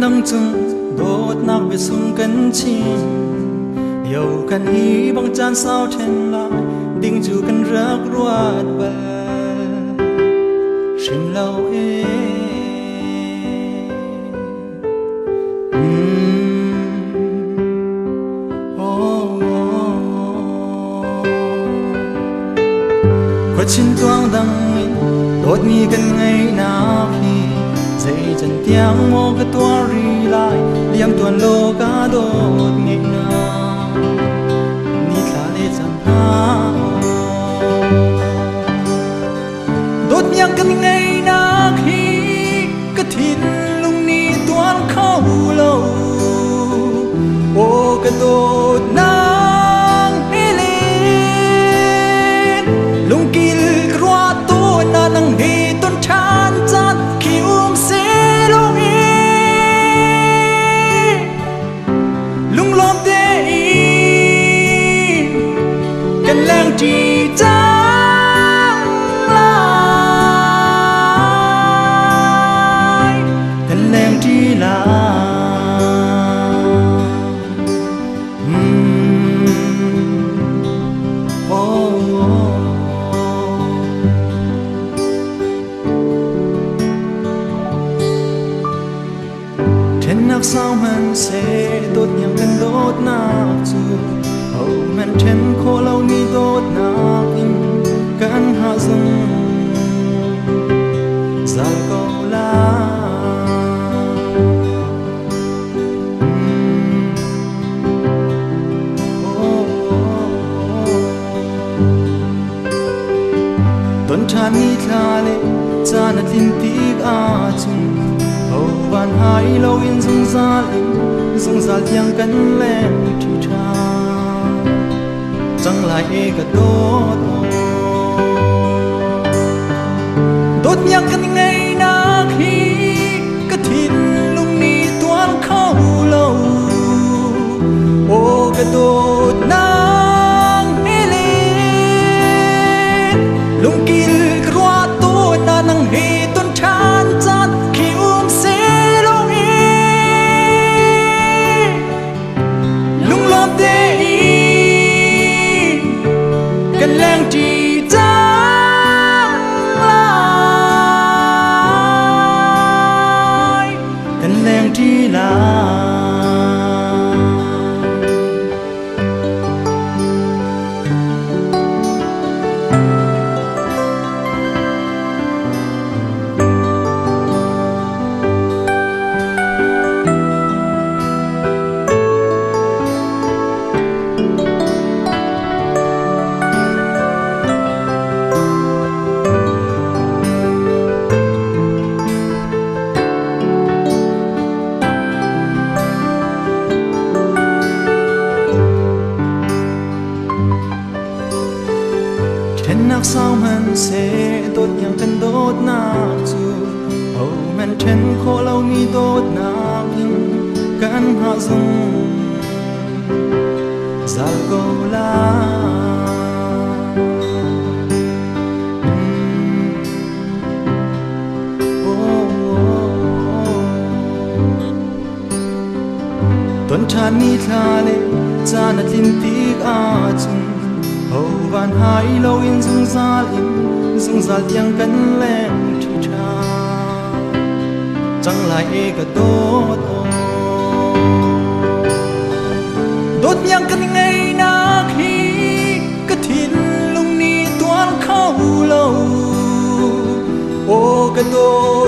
đăng chung đốt nạc về sung cân chim dầu cần hi bằng chan sao trên lại tình chủ cần rắc ruột bờ sinh lâu quất chín toang đăng đốt mi cần ngày nào khi dây chân tiếng mô cái tua ri lại liam tuần lô cá đốt ngày nào ni thả lệ chân na đốt nhang cần ngày nào khi cái thìn lung ni tuan khâu lâu ô cái đốt nang lên lung kil qua tôi na nang he tôn chan chan khi se lung lung lom te cần lang chỉ trắng lại cần lang chỉ là nạc sao man sẽ đốt nhang cần đốt nạc dù hầu man trên khô lâu ni đốt nạc in cần hạ dừng ra câu la tuần tràn ni thà lệ cha nát linh tiếc a chung hầu van hai lâu in dung zal yang cần lem chi cha chẳng lại cả đốt nhang cần ngày na khi cái thìn lung ni tuan khâu lâu ô cái đốt nang lên lung kil qua tôi na nang he tôn chan chan cần lang chỉ trắng lại cần lang chỉ là nạc sao man sẽ đốt nhang cần đốt nạc dù hầu man trên khô lâu mi đốt nạc in cần hạ dừng ra câu la tuần tràn ni thà lệ cha nát linh tiếc a chung hầu van hai lâu in dung zal yang cần lem chi cha chẳng lại cả đốt nhang cần ngày na khi cái thìn lung ni tuan khâu lâu ô cái đốt